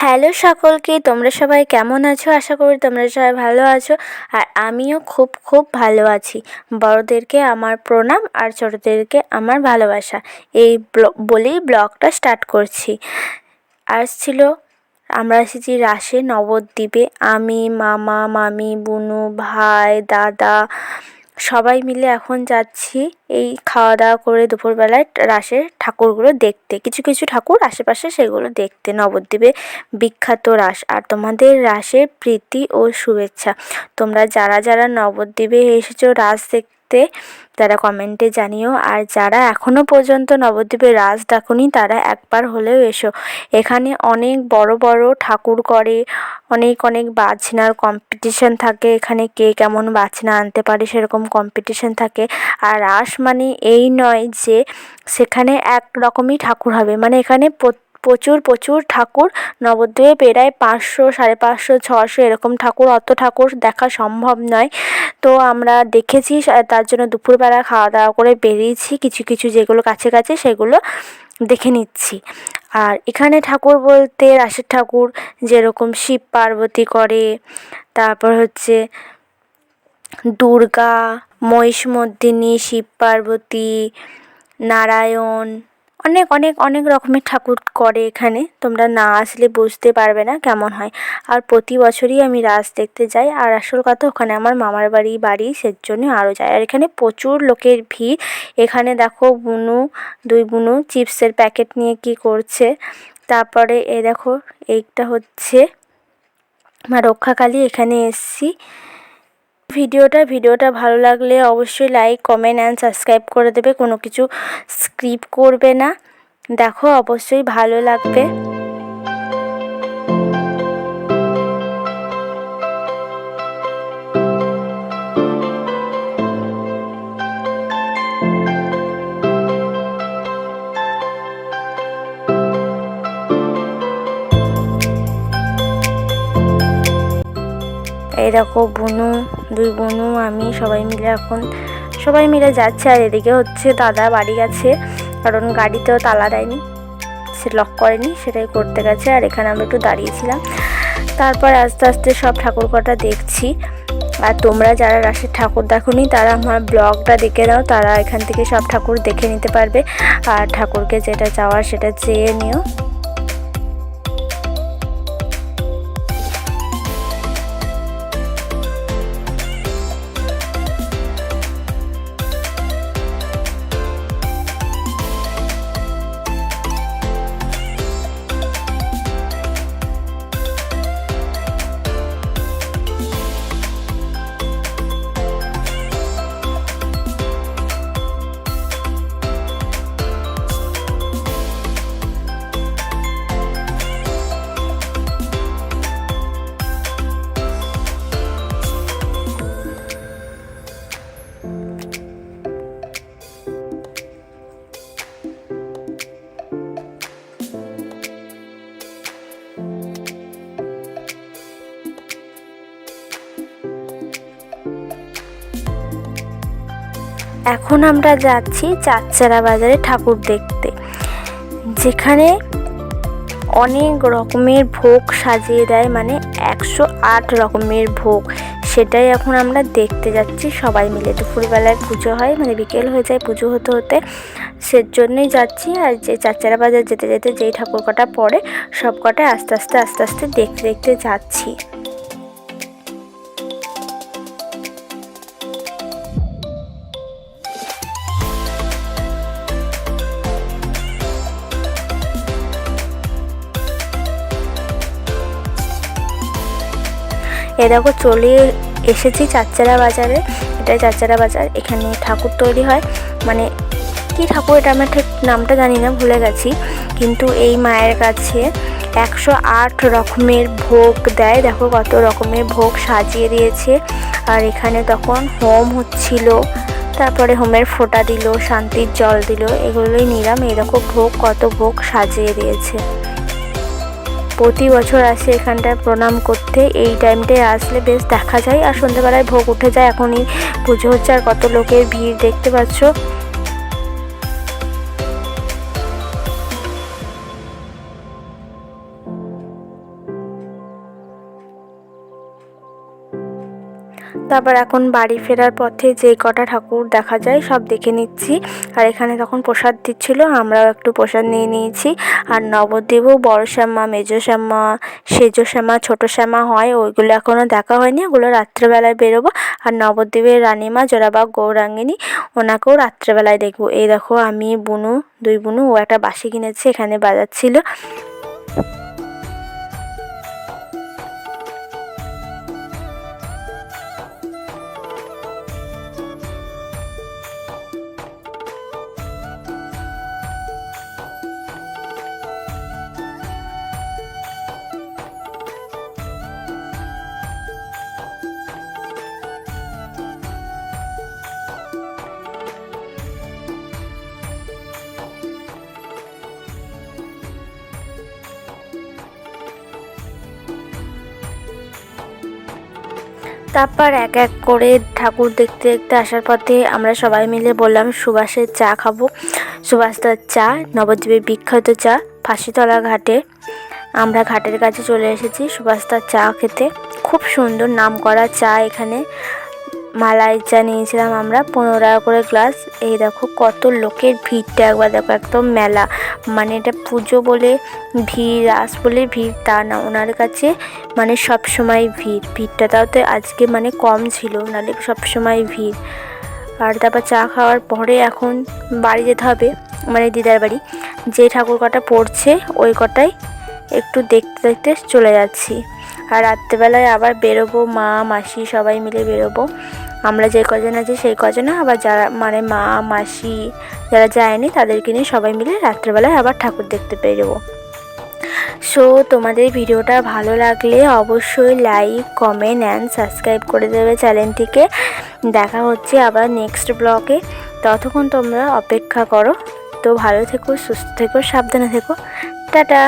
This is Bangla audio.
হ্যালো সকলকে, তোমরা সবাই কেমন আছো? আশা করি তোমরা সবাই ভালো আছো। আর আমিও খুব খুব ভালো আছি। বড়দেরকে আমার প্রণাম আর ছোটদেরকে আমার ভালোবাসা, এই বলেই ব্লগটা স্টার্ট করছি। আমরা এসেছি রাসে নবদ্বীপে। আমি, মামা, মামি, বুনু, ভাই, দাদা সবাই মিলে এখন যাচ্ছি এই খাওয়া দাওয়া করে দুপুরবেলায় রাসের ঠাকুরগুলো দেখতে, কিছু কিছু ঠাকুর আশেপাশে সেগুলো দেখতে। নবদ্বীপে বিখ্যাত রাস, আর তোমাদের রাসের প্রীতি ও শুভেচ্ছা। তোমরা যারা যারা নবদ্বীপে এসেছো রাস দেখতে তারা কমেন্টে জানিও, আর যারা এখনও পর্যন্ত নবদ্বীপে রাস দেখোনি তারা একবার হলেও এসো। এখানে অনেক বড় বড় ঠাকুর করে, অনেক অনেক বাজনার কম্পিটিশন থাকে। এখানে কে কেমন বাজনা আনতে পারে সেরকম কম্পিটিশন থাকে। আর রাস মানে এই নয় যে সেখানে এক রকমই ঠাকুর হবে, মানে এখানে প্রচুর প্রচুর ঠাকুর। নবদ্বীপে প্রায় 500, 550, 600 এরকম ঠাকুর। অত ঠাকুর দেখা সম্ভব নয়। তো আমরা দেখেছি, তার জন্য দুপুরবেলা খাওয়া দাওয়া করে বেরিয়েছি। কিছু কিছু যেগুলো কাছে কাছে সেগুলো দেখে নিচ্ছি। আর এখানে ঠাকুর বলতে রাসের ঠাকুর যেরকম শিব পার্বতী করে, তারপর হচ্ছে দুর্গা, মহিষমর্দিনী, শিব পার্বতী, নারায়ণ, অনেক অনেক অনেক রকমের ঠাকুর করে এখানে। তোমরা না আসলে বুঝতে পারবে না কেমন হয়। আর প্রতি বছরই আমি রাস দেখতে যাই। আর আসল কথা, ওখানে আমার মামার বাড়ি সেজন্য আরও যাই। আর এখানে প্রচুর লোকের ভিড়। এখানে দেখো দুই বুনু চিপসের প্যাকেট নিয়ে কি করছে। তারপরে দেখো এইটা হচ্ছে মা রক্ষাকালী। এখানে এসছি। ভিডিওটা ভালো লাগলে অবশ্যই লাইক, কমেন্ট অ্যান্ড সাবস্ক্রাইব করে দেবে। কোনো কিছু স্কিপ করবে না। দেখো, অবশ্যই ভালো লাগবে। এই দেখো দুই বোনু আমি সবাই মিলে যাচ্ছে। আর এদিকে হচ্ছে দাদা বাড়ি গেছে, কারণ গাড়িতেও তালা দেয়নি, সে লক করেনি, সেটাই করতে গেছে। আর এখানে আমরা একটু দাঁড়িয়েছিলাম। তারপর আস্তে আস্তে সব ঠাকুর কটা দেখছি। আর তোমরা যারা রাসের ঠাকুর দেখোনি তারা আমার ব্লগটা দেখে নাও, তারা এখান থেকে সব ঠাকুর দেখে নিতে পারবে। আর ঠাকুরকে যেটা চাওয়ার সেটা চেয়ে নিও। এখন আমরা যাচ্ছি চাঁদচারা বাজারে ঠাকুর দেখতে, যেখানে অনেক রকমের ভোগ সাজিয়ে দেয়, মানে 108 রকমের ভোগ। সেটাই এখন আমরা দেখতে যাচ্ছি সবাই মিলে। দুপুরবেলায় পুজো হয়, মানে বিকেল হয়ে যায় পুজো হতে হতে, সেজন্যই যাচ্ছি। আর যে চাঁদচারা বাজার যেতে যেতে যেই ঠাকুর কটা পড়ে সব কটা আস্তে আস্তে দেখতে দেখতে যাচ্ছি। দেখো চলে এসেছি চাঁদচারা বাজারে। এটা চাঁদচারা বাজার। এখানে ঠাকুর তৈরি হয়, মানে কি ঠাকুর এটা আমার ঠিক নামটা জানি না, ভুলে গেছি। কিন্তু এই মায়ের কাছে 108 রকমের ভোগ দেয়। দেখো কত রকমের ভোগ সাজিয়ে দিয়েছে। আর এখানে তখন হোম হচ্ছিল, তারপরে হোমের ফোঁটা দিল, শান্তির জল দিল, এগুলোই নিলাম। এরকম কত ভোগ সাজিয়ে দিয়েছে। প্রতি বছর আসে এখানটায় প্রণাম করতে। এই টাইমটায় আসলে বেশ দেখা যায়। আর সন্ধ্যাবেলায় ভোগ উঠে যায়। এখনই পুজো হচ্ছে আর কত লোকের ভিড় দেখতে পাচ্ছ। তারপর এখন বাড়ি ফেরার পথে যে কটা ঠাকুর দেখা যায় সব দেখে নিচ্ছি। আর এখানে তখন প্রসাদ দিচ্ছিলো, আমরাও একটু প্রসাদ নিয়ে নিয়েছি। আর নবদ্বীপেও বড় শ্যামা, মেজো শ্যামা, সেজো শ্যামা, ছোটো শ্যামা হয়, ওইগুলো এখনও দেখা হয়নি, ওগুলো রাত্রেবেলায় বেরোবো। আর নবদ্বীপের রানীমা জোড়াবাগ গৌরাঙ্গিনী, ওনাকেও রাত্রেবেলায় দেখবো। এই দেখো আমি বুনু, দুই বুনু, ও একটা বাঁশি কিনেছে, এখানে বাজাচ্ছিল। তারপর এক এক করে ঠাকুর দেখতে দেখতে আসার পথে আমরা সবাই মিলে বললাম সুভাষের চা খাবো। সুভাষদার চা, নবদ্বীপের বিখ্যাত চা, ফাঁসিতলা ঘাটে। আমরা ঘাটের কাছে চলে এসেছি সুভাষদার চা খেতে। খুব সুন্দর নাম করা চা এখানে। মালাই চা নিয়েছিলাম আমরা, 15 টাকা করে গ্লাস। এই দেখো কত লোকের ভিড়টা একবার দেখো, একদম মেলা, মানে এটা পুজো বলে ভিড়, রাস বলে ভিড় তা না, ওনার কাছে মানে সব সময় ভিড়টা তাও তো আজকে মানে কম ছিল, নাহলে সব সময় ভিড়। আর তারপর চা খাওয়ার পরে এখন বাড়ি যেতে হবে, মানে দিদার বাড়ি। যে ঠাকুর কটা পড়ছে ওই কটাই একটু দেখতে দেখতে চলে যাচ্ছি। আর রাত্রেবেলায় আবার বেরোবো, মা মাসি সবাই মিলে বেরোবো। আমরা যে কজন আছি সেই কজনে, আবার যারা মানে মা মাসি যারা যায়নি তাদেরকে নিয়ে সবাই মিলে রাত্রেবেলায় আবার ঠাকুর দেখতে বেরোবো। সো তোমাদের ভিডিওটা ভালো লাগলে অবশ্যই লাইক, কমেন্ট অ্যান্ড সাবস্ক্রাইব করে দেবে চ্যানেলটিকে। দেখা হচ্ছে আবার নেক্সট ব্লগে, ততক্ষণ তোমরা অপেক্ষা করো। তো ভালো থেকো, সুস্থ থেকো, সাবধানে থেকো, টাটা।